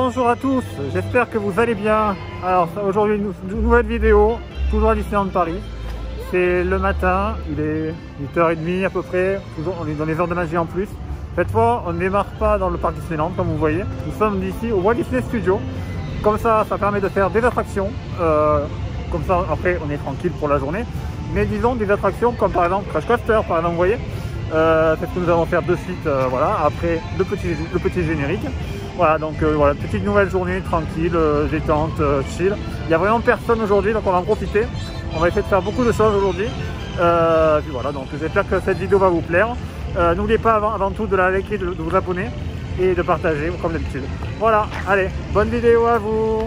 Bonjour à tous, j'espère que vous allez bien. Alors aujourd'hui une nouvelle vidéo, toujours à Disneyland Paris. C'est le matin, il est 8h30 à peu près, toujours, on est dans les heures de magie en plus. Cette fois on ne démarre pas dans le parc Disneyland comme vous voyez. Nous sommes ici au Walt Disney Studio. Comme ça permet de faire des attractions. Comme ça après on est tranquille pour la journée. Mais disons des attractions comme par exemple Crash Coaster par exemple, vous voyez. C'est ce que nous allons faire de suite, voilà, après le petit générique. Voilà, donc voilà, petite nouvelle journée tranquille, détente, chill. Il n'y a vraiment personne aujourd'hui, donc on va en profiter. On va essayer de faire beaucoup de choses aujourd'hui. Puis voilà, donc j'espère que cette vidéo va vous plaire. N'oubliez pas avant tout de la liker, de vous abonner et de partager comme d'habitude. Voilà, allez, bonne vidéo à vous.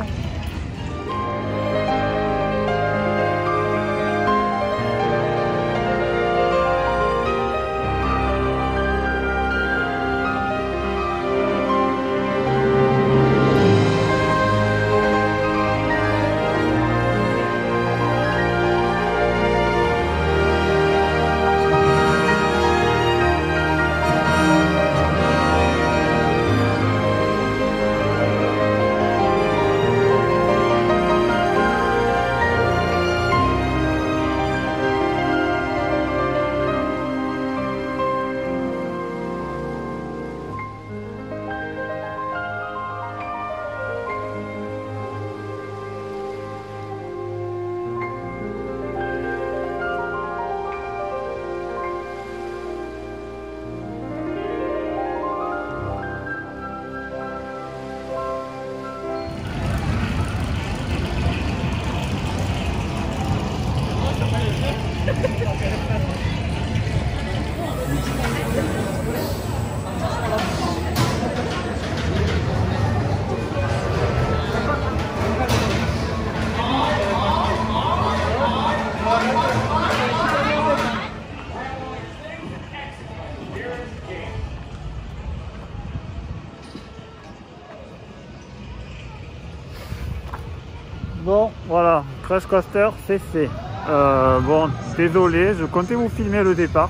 Bon, voilà, Crash Coaster, c'est fait. Bon, désolé, je comptais vous filmer le départ.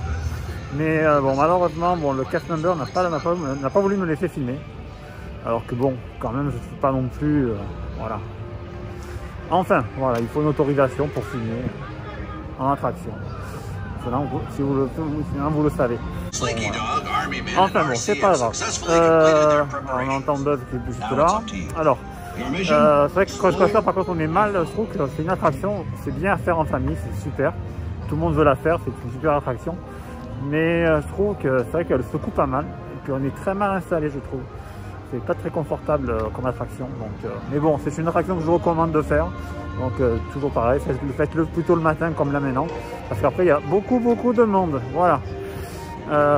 Mais bon, malheureusement, bon, le cast member n'a pas voulu me laisser filmer. Alors que bon, quand même, je ne suis pas non plus... voilà. Enfin, voilà, il faut une autorisation pour filmer en attraction. Sinon, vous le savez. Enfin bon, c'est pas grave. On entend Buzz qui est juste là. Alors... c'est vrai que Crash Coaster par contre on est mal, je trouve que c'est une attraction, c'est bien à faire en famille, c'est super, tout le monde veut la faire, c'est une super attraction, mais je trouve que c'est vrai qu'elle secoue pas mal, et puis on est très mal installé je trouve, c'est pas très confortable comme attraction, donc, mais bon c'est une attraction que je vous recommande de faire, donc toujours pareil, faites-le plutôt le matin comme là maintenant, parce qu'après il y a beaucoup de monde, voilà.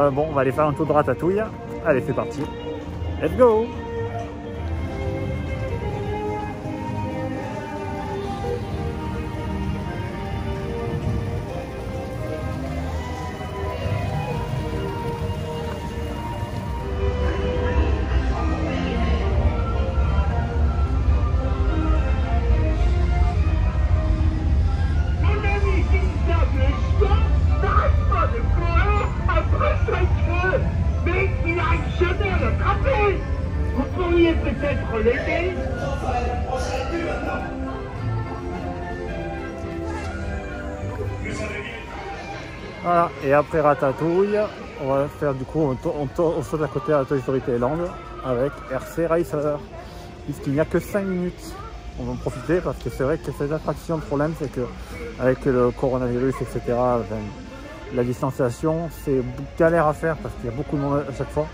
Bon on va aller faire un tour de Ratatouille, allez c'est parti, let's go. Vous pourriez peut-être l'aider. Voilà, et après Ratatouille, on va faire du coup, on saute à côté à Toy Story Thailand avec RC Racer, puisqu'il n'y a que 5 minutes. On va en profiter parce que c'est vrai que cette attraction, le problème c'est que avec le coronavirus, etc., la distanciation, c'est galère à faire parce qu'il y a beaucoup de monde à chaque fois.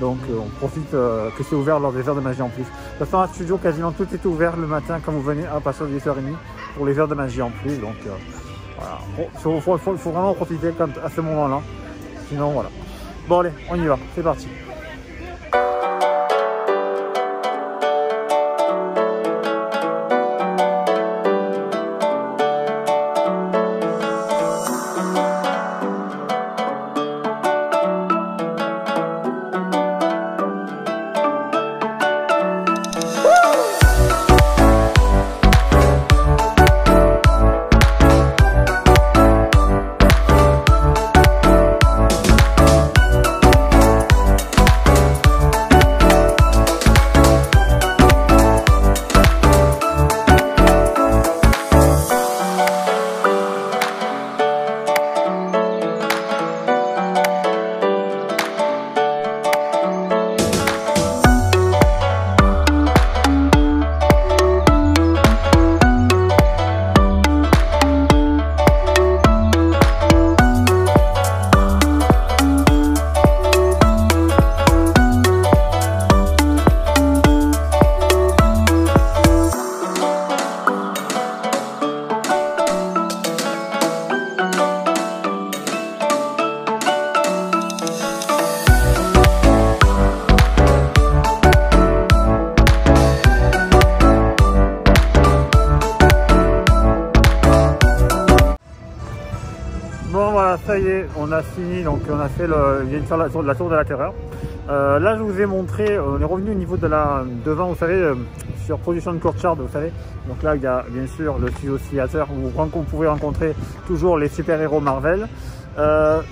Donc on profite que c'est ouvert lors des heures de magie en plus. De toute façon, à studio, quasiment tout est ouvert le matin quand vous venez à partir de 10h30 pour les heures de magie en plus. Donc voilà, il faut vraiment profiter à ce moment-là. Sinon voilà. Bon allez, on y va, c'est parti. ça y est, on a fini, donc on a fait il vient de faire la tour de la terreur. Là je vous ai montré, on est revenu au niveau de devant, vous savez, sur Production de Courtyard, vous savez. Donc là il y a bien sûr le studio Theater où vous pouvez rencontrer toujours les super-héros Marvel.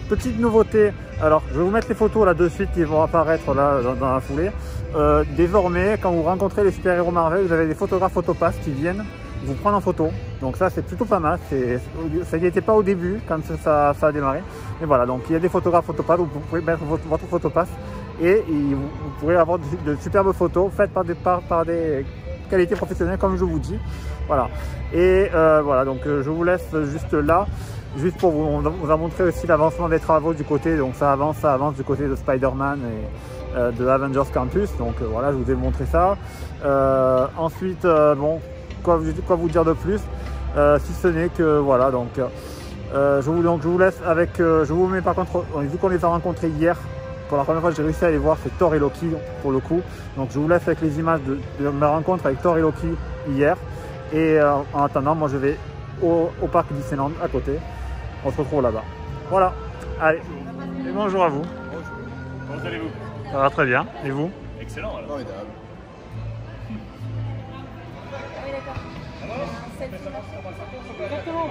Petite nouveauté, alors je vais vous mettre les photos là de suite qui vont apparaître là dans la foulée. Désormais, quand vous rencontrez les super-héros Marvel, vous avez des photographes Photopass qui viennent vous prendre en photo. Donc ça c'est plutôt pas mal, ça n'y était pas au début quand ça a démarré. Et voilà, donc il y a des photographes Photopass, vous pouvez mettre votre Photopass et vous pourrez avoir de superbes photos faites par des qualités professionnelles comme je vous dis. Voilà, et voilà, donc je vous laisse juste là. Juste pour vous a montré aussi l'avancement des travaux du côté, donc ça avance du côté de Spider-Man et de Avengers Campus, donc voilà, je vous ai montré ça. Ensuite, bon, quoi vous dire de plus, si ce n'est que voilà, donc je vous laisse avec, je vous mets par contre, vu qu'on les a rencontrés hier, pour la première fois j'ai réussi à les voir, c'est Thor et Loki pour le coup, donc je vous laisse avec les images de ma rencontre avec Thor et Loki hier, et en attendant, moi je vais au parc Disneyland à côté. On se retrouve là-bas. Voilà. Allez. Et bonjour à vous. Bonjour. Comment allez-vous? Ça va très bien. Et vous? Excellent alors. Formidable. Ah oui, d'accord. Exactement.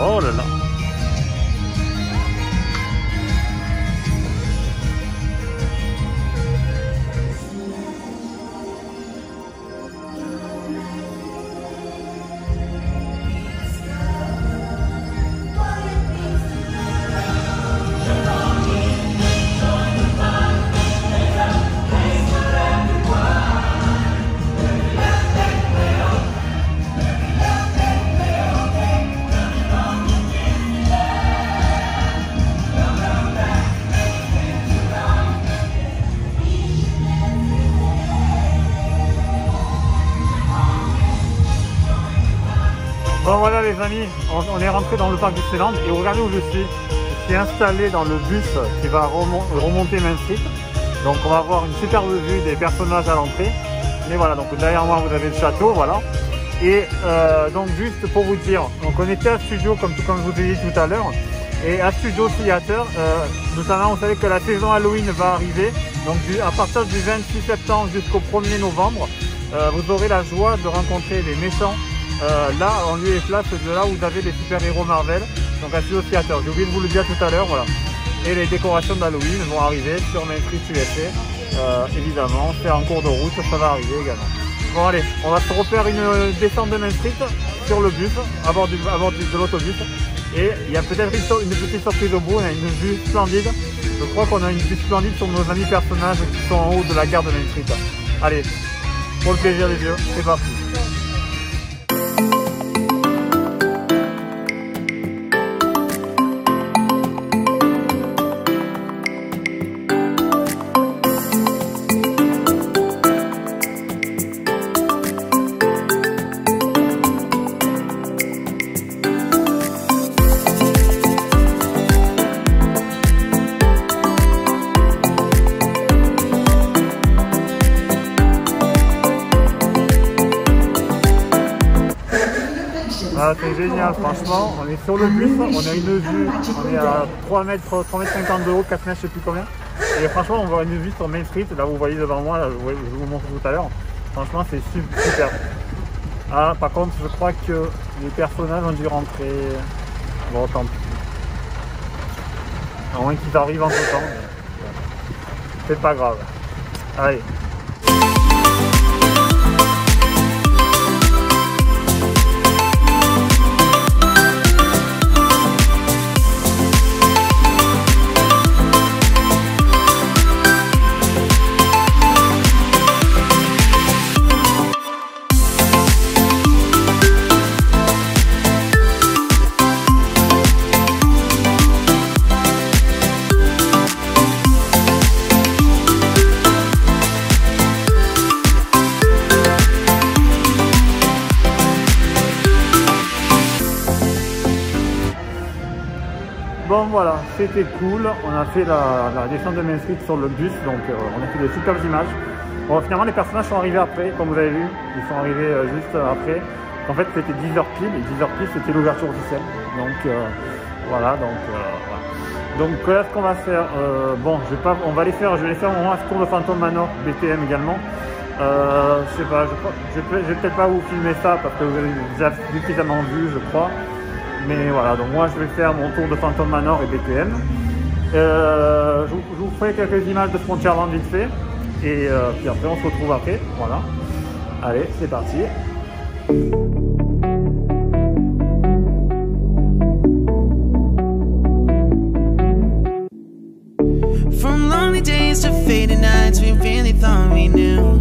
Oh là là. Bon voilà les amis, on est rentré dans le parc Disneyland et regardez où je suis. Je suis installé dans le bus qui va remonter Main Street. Donc on va avoir une superbe vue des personnages à l'entrée. Mais voilà, donc derrière moi vous avez le château, voilà. Et donc juste pour vous dire, donc on était à Studio comme je vous ai dit tout à l'heure. Et à Studio Theater, notamment vous savez que la saison Halloween va arriver. Donc à partir du 26 septembre jusqu'au 1er novembre, vous aurez la joie de rencontrer les méchants. Là, en lieu et place de là où vous avez les super-héros Marvel, donc à Studio Theater. J'ai oublié de vous le dire tout à l'heure, voilà. Et les décorations d'Halloween vont arriver sur Main Street USA, évidemment. C'est en cours de route, ça va arriver également. Bon allez, on va se refaire une descente de Main Street sur le bus, à bord de l'autobus. Et il y a peut-être une petite surprise au bout, on a une vue splendide. Je crois qu'on a une vue splendide sur nos amis personnages qui sont en haut de la gare de Main Street. Allez, pour le plaisir des yeux, c'est parti. Ah, c'est génial, franchement, on est sur le bus, on a une vue, on est à 3 mètres 50 de haut, 4 mètres, je sais plus combien. Et franchement, on voit une vue sur Main Street, là vous voyez devant moi, là, je vous montre tout à l'heure. Franchement, c'est super. Ah, par contre, je crois que les personnages ont dû rentrer. Bon, tant pis. À moins qu'ils arrivent entre temps. C'est pas grave. Allez. c'était cool. On a fait la descente de Main Street sur le bus, donc on a fait de superbes images. Bon, finalement, les personnages sont arrivés après, comme vous avez vu. Ils sont arrivés juste après. En fait, c'était 10h pile, et 10h pile, c'était l'ouverture officielle. Donc, voilà, voilà. Donc, là, ce qu'on va faire, bon, je vais les faire au moins ce tour de Phantom Manor, BTM également. Je sais pas, je vais peut-être pas vous filmer ça, parce que vous avez déjà suffisamment vu, je crois. Mais voilà, donc moi, je vais faire mon tour de Phantom Manor et BTM. Je vous ferai quelques images de Frontierland vite fait. Et puis après, on se retrouve après. Voilà. Allez, c'est parti. From lonely days to faded nights, we really thought we knew.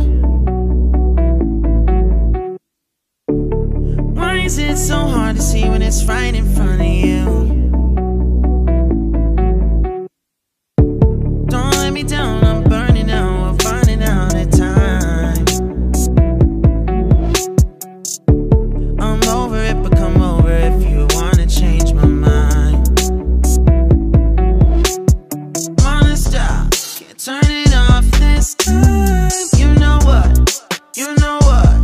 Why is it so hard to see when it's right in front of you? Don't let me down, I'm burning out, we're running out of time. I'm over it, but come over if you wanna change my mind. Wanna stop, can't turn it off this time. You know what, you know what,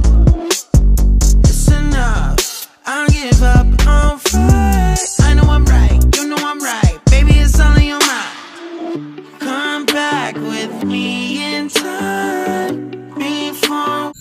it's enough, I'll give up on fight. I know I'm right, you know I'm right, baby it's all in your mind. Come back with me in time before.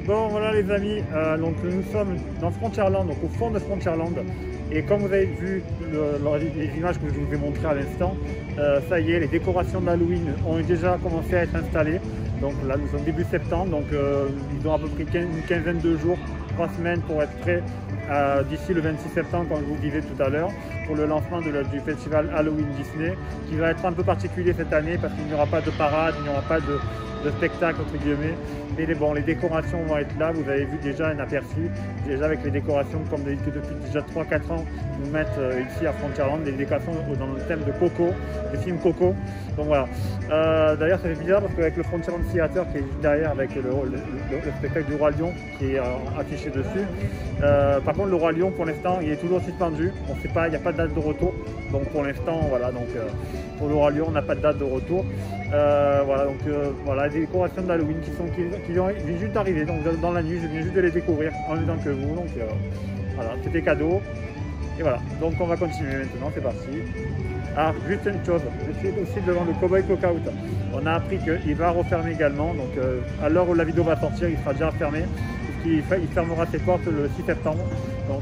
Bon voilà les amis, donc nous sommes dans Frontierland, donc au fond de Frontierland, et comme vous avez vu les images que je vous ai montrées à l'instant, ça y est, les décorations d'Halloween ont déjà commencé à être installées. Donc là nous sommes début septembre, donc ils ont à peu près une quinzaine de jours, 3 semaines pour être prêts d'ici le 26 septembre, comme je vous le disais tout à l'heure, pour le lancement du festival Halloween Disney, qui va être un peu particulier cette année parce qu'il n'y aura pas de parade, il n'y aura pas de spectacle entre guillemets. Mais les décorations vont être là, vous avez vu déjà un aperçu, déjà avec les décorations comme depuis déjà 3-4 ans, nous mettent ici à Frontierland des décorations dans le thème de Coco, le film Coco. Donc voilà. D'ailleurs ça fait bizarre parce qu'avec le Frontierland Theater qui est juste derrière avec le spectacle du Roi Lion qui est affiché dessus. Par contre le Roi Lion pour l'instant il est toujours suspendu, on ne sait pas, il n'y a pas de date de retour. Donc pour l'instant voilà, donc pour le Roi Lion on n'a pas de date de retour. Voilà, donc voilà les décorations d'Halloween qui viennent juste d'arriver, donc dans la nuit je viens juste de les découvrir en même temps que vous, donc voilà, c'était cadeau. Et voilà, donc on va continuer maintenant, c'est parti. Ah, juste une chose, je suis aussi devant le Cowboy Cookout. On a appris qu'il va refermer également, donc à l'heure où la vidéo va sortir, il sera déjà fermé. Il fermera ses portes le 6 septembre, donc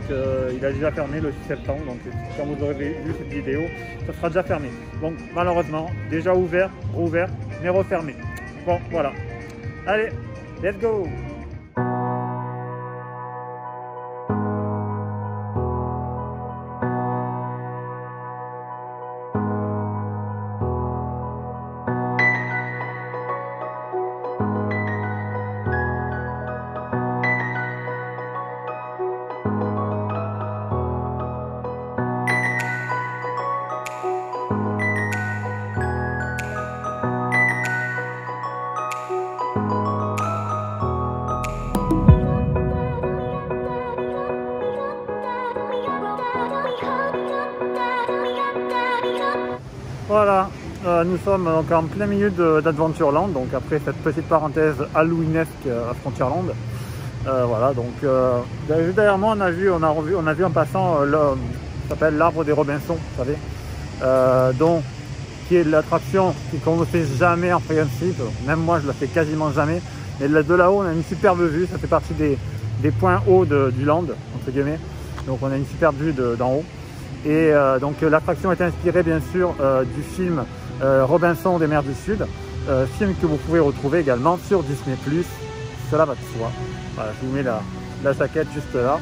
il a déjà fermé le 6 septembre, donc quand vous aurez vu cette vidéo, ça sera déjà fermé. Donc malheureusement, déjà ouvert, rouvert, mais refermé. Bon, voilà. Allez, let's go! Voilà, nous sommes donc en plein milieu d'Adventureland, donc après cette petite parenthèse halloweenesque à Frontierland. Voilà, donc derrière moi on a vu en passant ça s'appelle l'arbre des Robinson, vous savez, qui est l'attraction qu'on ne fait jamais en principe, même moi je la fais quasiment jamais, mais de là-haut on a une superbe vue, ça fait partie des points hauts du land, entre guillemets, donc on a une superbe vue d'en haut. Et donc l'attraction est inspirée bien sûr du film Robinson des mers du Sud, film que vous pouvez retrouver également sur Disney+, cela va de soi. Voilà, je vous mets la jaquette juste là,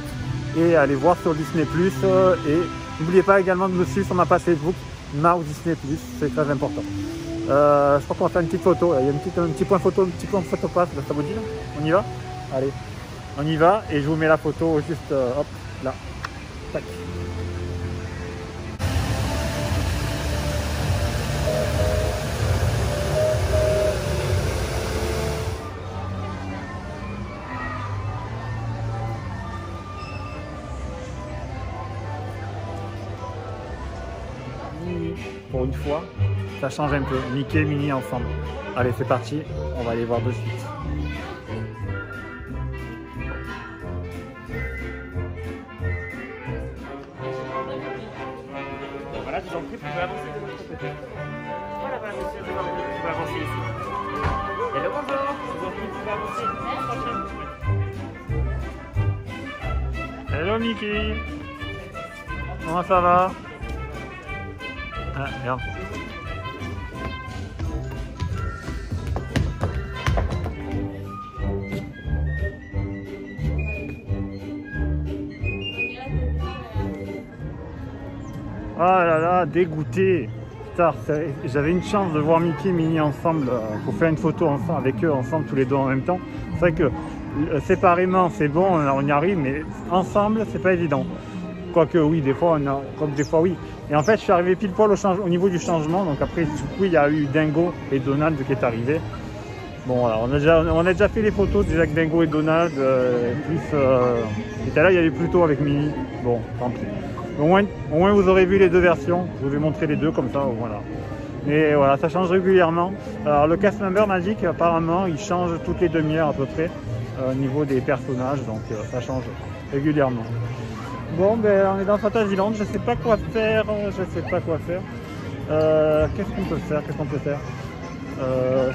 et allez voir sur Disney+, et n'oubliez pas également de me suivre sur ma page Facebook, Mars Disney+, c'est très important. Je crois qu'on va faire une petite photo, il y a un petit point photo passe, ça vous dit là? On y va? Allez, on y va, et je vous mets la photo juste, hop, là, tac. Pour une fois, ça change un peu. Mickey et Minnie ensemble. Allez, c'est parti, on va aller voir de suite. Voilà, je vous en prie, vous pouvez avancer de votre côté. Voilà, voilà, monsieur, je vous en prie, vous pouvez avancer ici. Hello, bonjour, je vous en prie, vous pouvez avancer. Hello Mickey. Comment ça va? Ah, merde. Ah là là, dégoûté. Putain, j'avais une chance de voir Mickey et Minnie ensemble pour faire une photo ensemble, avec eux ensemble tous les deux en même temps. C'est vrai que séparément c'est bon, on y arrive, mais ensemble c'est pas évident. Quoique oui, des fois on a, comme des fois oui. Et en fait je suis arrivé pile poil au niveau du changement, donc après du coup il y a eu Dingo et Donald qui est arrivé. Bon voilà, on a déjà fait les photos déjà avec Dingo et Donald, et là il y avait plus tôt avec Minnie. Bon, tant pis. Au moins vous aurez vu les deux versions, je vous ai montré les deux comme ça, voilà. Mais voilà, ça change régulièrement. Alors le cast member magique apparemment il change toutes les demi-heures à peu près au niveau des personnages, donc ça change régulièrement. Bon ben on est dans Fantasyland, je sais pas quoi faire, Qu'est-ce qu'on peut faire,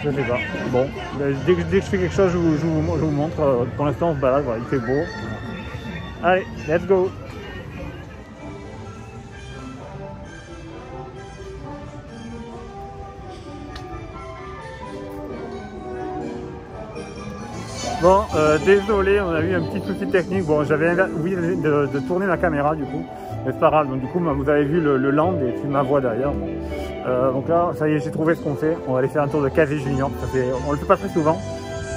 je sais pas. Bon, ben, dès que je fais quelque chose, je vous montre. Pour l'instant on se balade, voilà, il fait beau. Allez, let's go. Bon, désolé, on a eu un petit souci technique. Bon, j'avais oublié de tourner ma caméra du coup, mais c'est pas grave. Donc du coup, vous avez vu le land et puis ma voix derrière. Donc là, ça y est, j'ai trouvé ce qu'on fait. On va aller faire un tour de KV Junior. On le fait pas très souvent,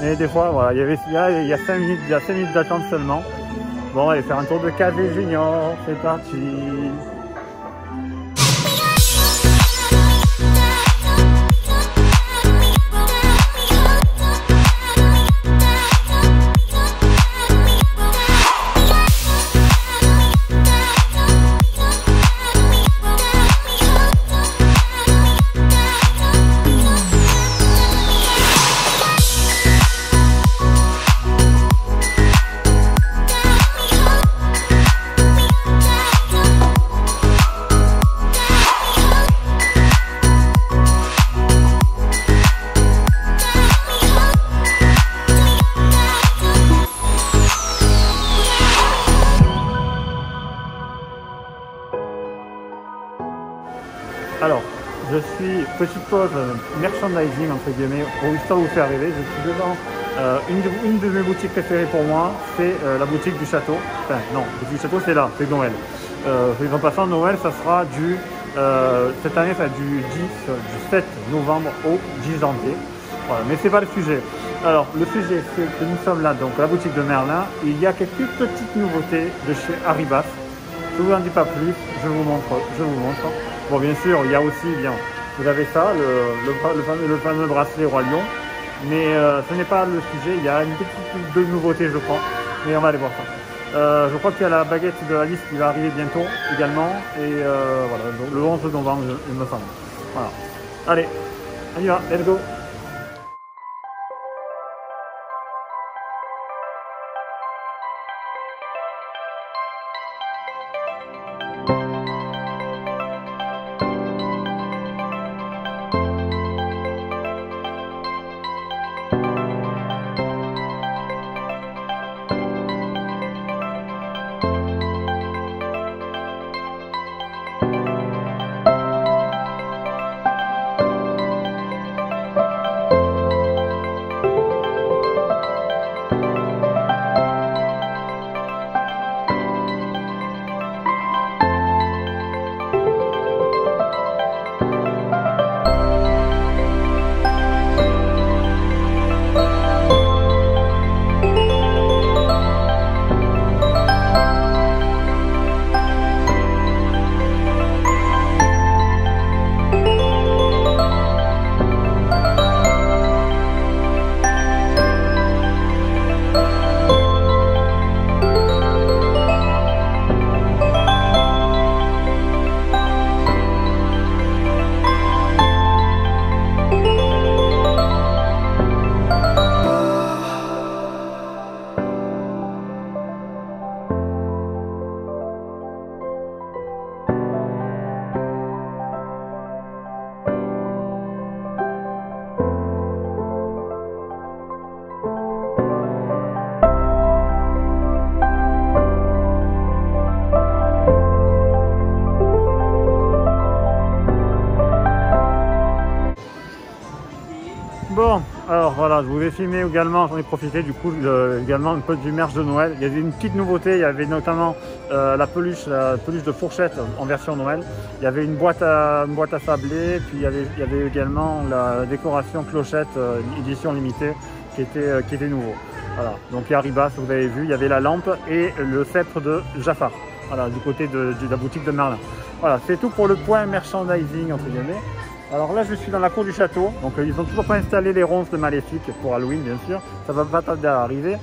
mais des fois, voilà, il y a 5 minutes d'attente seulement. Bon, on va aller faire un tour de KV Junior. C'est parti. Alors, je suis, petite pause merchandising entre guillemets, pour histoire de vous faire rêver. Je suis devant une de mes boutiques préférées pour moi, c'est la boutique du château. Enfin non, la boutique du château c'est là, c'est Noël. En passant Noël, ça sera cette année ça va du 7 novembre au 10 janvier. Voilà, mais c'est pas le sujet. Alors le sujet c'est que nous sommes là, donc à la boutique de Merlin. Il y a quelques petites nouveautés de chez Arribas. Je ne vous en dis pas plus, je vous montre. Bon, bien sûr, il y a aussi, vous avez ça, le fameux bracelet Roi Lion, mais ce n'est pas le sujet. Il y a une petite de nouveautés, je crois, mais on va aller voir ça. Je crois qu'il y a la baguette de Alice qui va arriver bientôt également, et voilà, donc, le 11 novembre, il me semble. Voilà. Allez, on y va, let's go. Bon, alors voilà, je vous ai filmé également, j'en ai profité du coup également un peu du merch de Noël. Il y avait une petite nouveauté, il y avait notamment la peluche de fourchette en version Noël. Il y avait une boîte à sablé, puis il y avait également la décoration clochette édition limitée qui était nouveau. Voilà, donc il y a Ribas, vous avez vu, il y avait la lampe et le sceptre de Jafar, voilà, du côté de la boutique de Merlin. Voilà, c'est tout pour le point merchandising entre guillemets. Alors là, je suis dans la cour du château, donc ils n'ont toujours pas installé les ronces de Maléfique pour Halloween, bien sûr, ça va pas tarder à arriver.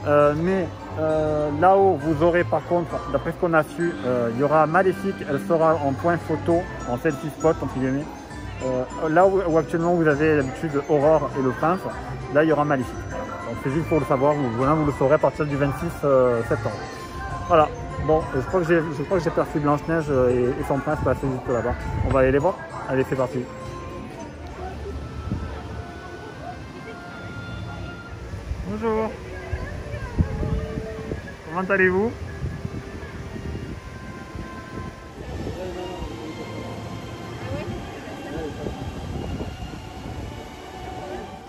Là-haut, vous aurez par contre, d'après ce qu'on a su, il y aura Maléfique, elle sera en point photo, en selfie spot, entre guillemets. Là où actuellement vous avez l'habitude Aurore et le Prince, là il y aura Maléfique. Donc c'est juste pour le savoir, vous le saurez à partir du 26 septembre. Voilà, bon, je crois que j'ai perçu Blanche-Neige et son prince passer juste là-bas. On va aller les voir. Allez, c'est parti. Bonjour. Comment allez-vous?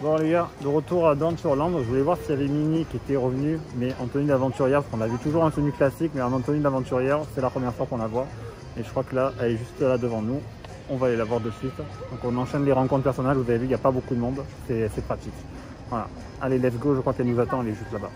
Bon les gars, de retour à Adventureland, je voulais voir s'il y avait Minnie qui était revenue, mais en tenue d'aventurière, parce qu'on a vu toujours en tenue classique, mais en tenue d'aventurière, c'est la première fois qu'on la voit. Et je crois que là, elle est juste là devant nous. On va aller la voir de suite. Donc on enchaîne les rencontres personnelles, vous avez vu, il n'y a pas beaucoup de monde, c'est pratique. Voilà, allez, let's go, je crois qu'elle nous attend, elle est juste là-bas.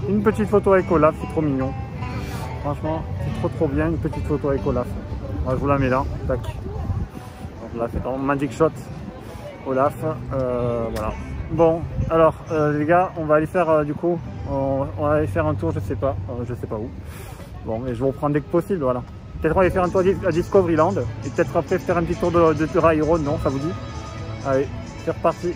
Une petite photo avec Olaf, c'est trop mignon. Franchement, c'est trop bien, une petite photo avec Olaf. Alors, je vous la mets là, tac. Donc là, c'est un magic shot Olaf. Voilà. Bon, alors les gars, on va aller faire du coup, on va aller faire un tour, je sais pas où. Bon, mais je vous reprends dès que possible, voilà. Peut-être on va aller faire un tour à Discoveryland et peut-être après faire un petit tour de Railroad, non, ça vous dit? Allez, c'est reparti.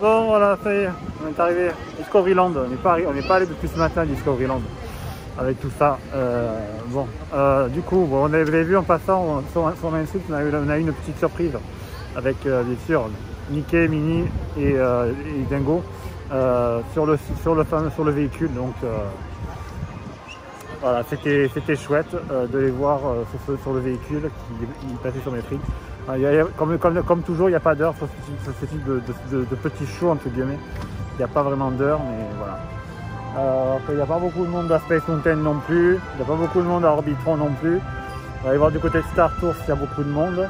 Bon voilà, ça y est, on est arrivé à Discoveryland, on n'est pas allé depuis ce matin à Discoveryland avec tout ça. Du coup, bon, vous avez vu en passant sur Main Street, on a eu une petite surprise. avec bien sûr Mickey, Minnie et Dingo sur le véhicule. Donc voilà, c'était chouette de les voir sur le véhicule qui passait sur Métrik. Comme toujours, il n'y a pas d'heure sur ce type de petits shows entre guillemets. Il n'y a pas vraiment d'heure, mais voilà. Après, il n'y a pas beaucoup de monde à Space Mountain non plus. Il n'y a pas beaucoup de monde à Orbitron non plus. On va aller voir du côté de Star Tours s'il y a beaucoup de monde.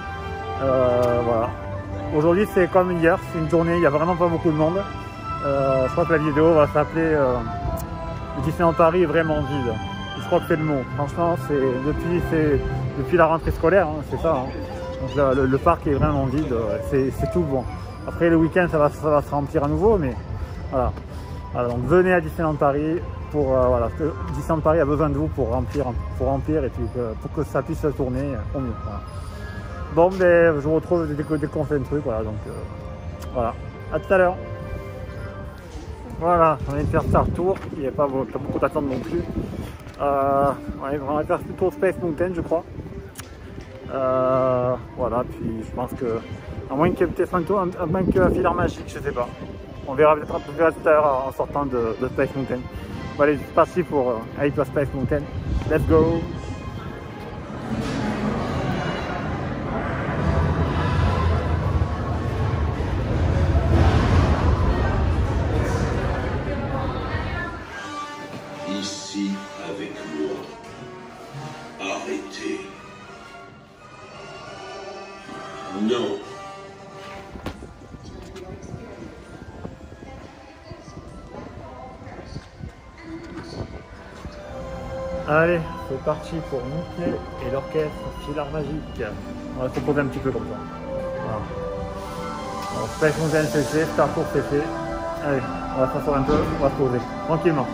Voilà. Aujourd'hui, c'est comme hier, c'est une journée, il n'y a vraiment pas beaucoup de monde. Je crois que la vidéo va s'appeler Disneyland Paris est vraiment vide. Je crois que c'est le mot. Franchement, c'est depuis la rentrée scolaire, hein, c'est ça. Hein. Donc, le parc est vraiment vide, c'est tout bon. Après le week-end, ça va se remplir à nouveau, mais voilà. Alors, donc venez à Disneyland Paris pour voilà, Disneyland Paris a besoin de vous pour remplir et puis pour que ça puisse tourner au mieux. Voilà. Bon, ben, je vous retrouve dès qu'on fait un truc, voilà. Donc voilà. À tout à l'heure. Voilà, on vient de faire Star Tour, il n'y a pas beaucoup d'attente non plus. Ouais, on va faire le tour Space Mountain, je crois. Voilà, puis je pense que, à moins qu'il y ait peut-être à moins qu'un filar magique, je sais pas. On verra peut-être tout à l'heure en sortant de Space Mountain. Bon, allez, c'est parti pour aller à Space Mountain. Let's go! Ici avec moi. Arrêtez. Non. Allez, c'est parti pour Mickey et l'orchestre Filar Magique. On va se poser un petit peu comme ça. Voilà. Alors, Space Mountain c'est fait, Star Tour c'est fait. Allez, on va s'asseoir un peu, on va se poser tranquillement.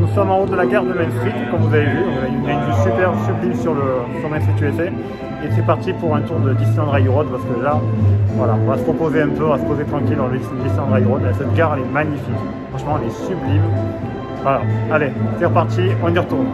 Nous sommes en haut de la gare de Main Street, comme vous avez vu. On a une vue super sublime sur Main Street USA. Et c'est parti pour un tour de Disneyland Railroad parce que là, voilà, on va se reposer un peu, on va se poser tranquille dans le Disneyland Railroad. Cette gare, elle est magnifique. Franchement, elle est sublime. Voilà, allez, c'est reparti, on y retourne.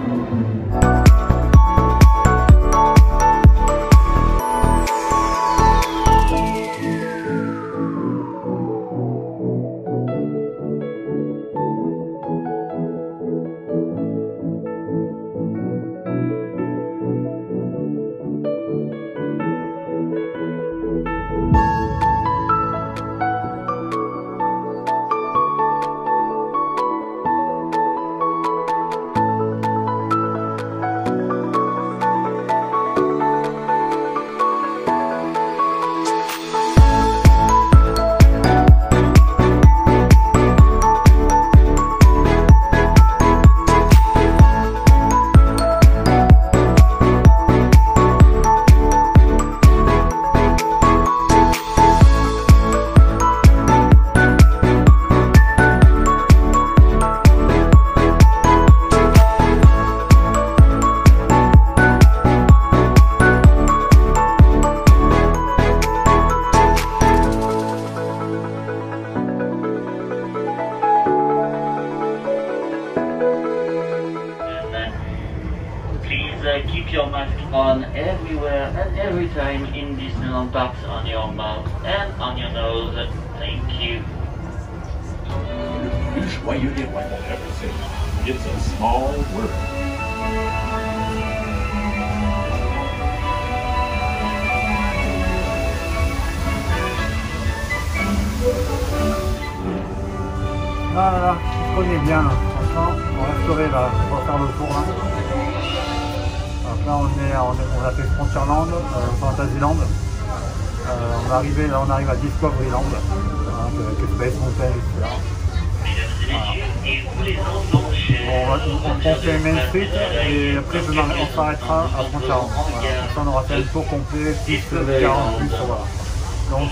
Keep your mask on everywhere and every time in Disneyland parks, on your mouth and on your nose. Thank you. Le plus joyeux des rois, mon cher Lucille. It's a small word. Voilà. comprenez bien, franchement, on resterait là, on va faire le tour là. Donc là on a fait Frontierland, Fantasyland. On arrive à Discoveryland, avec Space Mountain, etc. Voilà. On fait Main Street et après on s'arrêtera à Frontierland. Voilà. Ça on aura fait le tour complet, plus 40 plus, voilà. Donc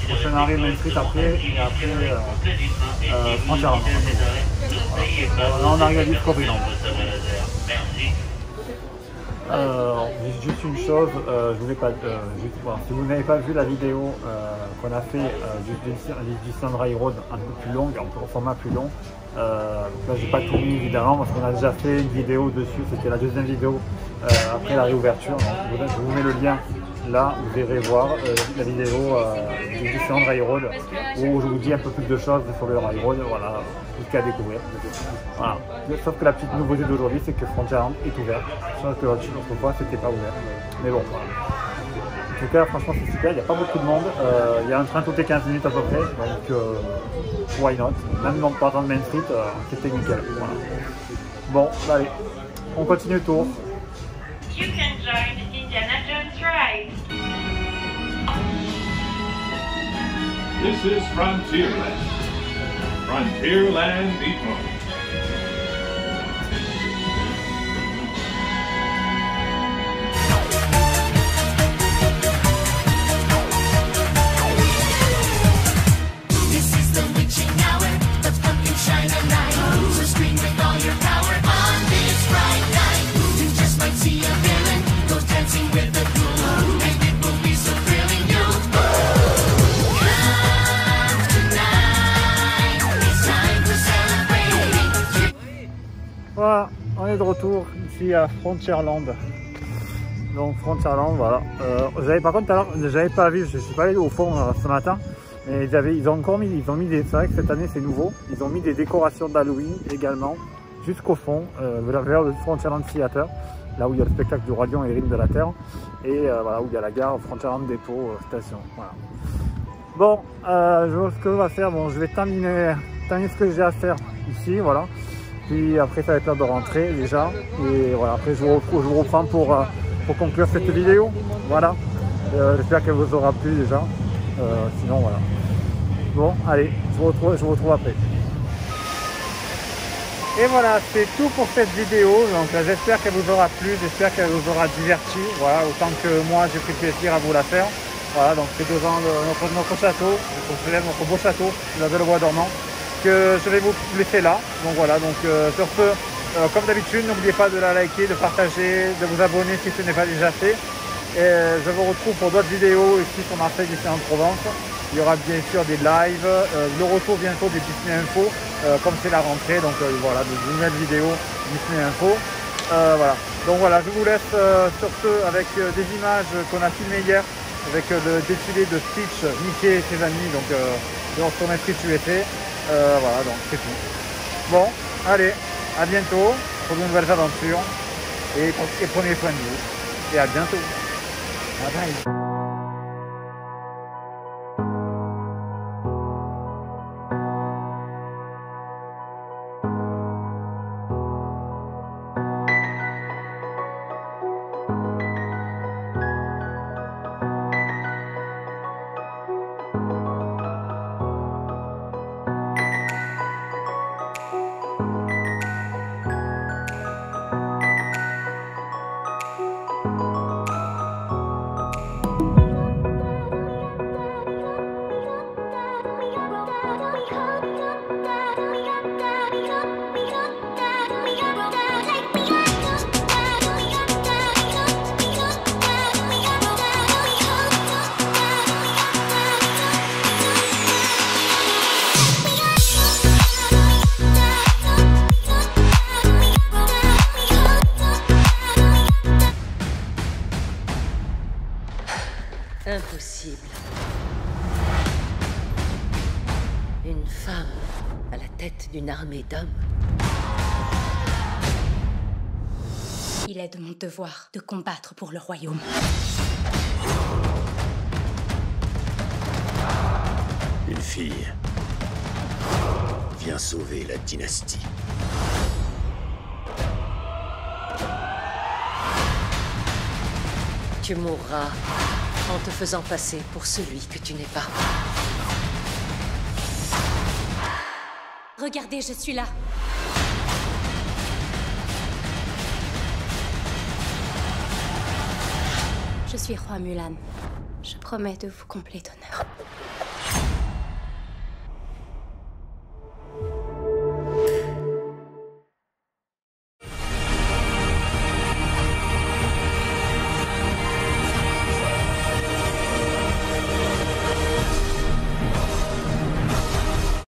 prochain arrêt Main Street après, et après Frontierland. Voilà. Là on arrive à Discoveryland. Juste une chose, je voulais pas, si vous n'avez pas vu la vidéo qu'on a fait du Sandray Road un peu plus longue, en format plus long, là j'ai pas tout mis évidemment parce qu'on a déjà fait une vidéo dessus, c'était la deuxième vidéo après la réouverture, donc je vous mets le lien là, vous irez voir la vidéo du Sandray Road où je vous dis un peu plus de choses sur le railroad, voilà, jusqu'à découvrir. Voilà. Sauf que la petite nouveauté d'aujourd'hui, c'est que Frontierland est ouvert. Sauf que l'autre fois, c'était pas ouvert. Mais bon, voilà. En tout cas, franchement, c'est super. Il n'y a pas beaucoup de monde. Il y a un train toutes les 15 minutes à peu près. Donc, why not? Même en partant de Main Street, c'était nickel. Voilà. Bon, allez, on continue le tour. You can join Indiana Jones ride. This is Frontierland. Frontierland Beat Home. This is the witching hour, the pumpkin shine a light. So scream with all your power on this bright night. You just might see a villain go dancing with the ghoul, and it will be so thrilling. You'll come tonight. It's time for celebrating. Voilà, on est de retour ici à Frontierland. Donc Frontierland, voilà. Par contre, alors, j'avais pas vu, je suis pas allé au fond ce matin, mais ils ont mis des, c'est vrai que cette année c'est nouveau, ils ont mis des décorations d'Halloween également jusqu'au fond, vers le Frontierland Theater, là où il y a le spectacle du Roi Lion et Rime de la Terre, et voilà où il y a la gare Frontierland Dépôt Station. Voilà. Bon, ce que je vais faire, bon, je vais terminer ce que j'ai à faire ici, voilà. Puis après ça va être l'heure de rentrer déjà, et voilà, après je vous reprends pour conclure cette vidéo, voilà. J'espère qu'elle vous aura plu déjà, sinon voilà. Bon, allez, je vous retrouve après. Et voilà, c'est tout pour cette vidéo, donc j'espère qu'elle vous aura plu, j'espère qu'elle vous aura diverti, voilà, autant que moi j'ai pris plaisir à vous la faire. Voilà, donc c'est devant notre château, notre beau château, la Belle-Bois dormant, que je vais vous laisser là. Donc voilà, donc sur ce, comme d'habitude, n'oubliez pas de la liker, de partager, de vous abonner si ce n'est pas déjà fait. Et je vous retrouve pour d'autres vidéos ici sur Marseille, Disney en Provence. Il y aura bien sûr des lives, le retour bientôt des Disney Info, comme c'est la rentrée, donc voilà, de nouvelles vidéos Disney Info. Voilà, donc voilà, je vous laisse sur ce avec des images qu'on a filmées hier, avec le défilé de Stitch, Mickey et ses amis, donc sur mes Street USA. Voilà, donc c'est tout. Bon, allez, à bientôt pour de nouvelles aventures et prenez soin de vous. Et à bientôt. Bye bye. Impossible. Une femme à la tête d'une armée d'hommes. Il est de mon devoir de combattre pour le royaume. Une fille viens sauver la dynastie. Tu mourras en te faisant passer pour celui que tu n'es pas. Regardez, je suis là. Je suis roi Mulan. Je promets de vous combler d'honneur.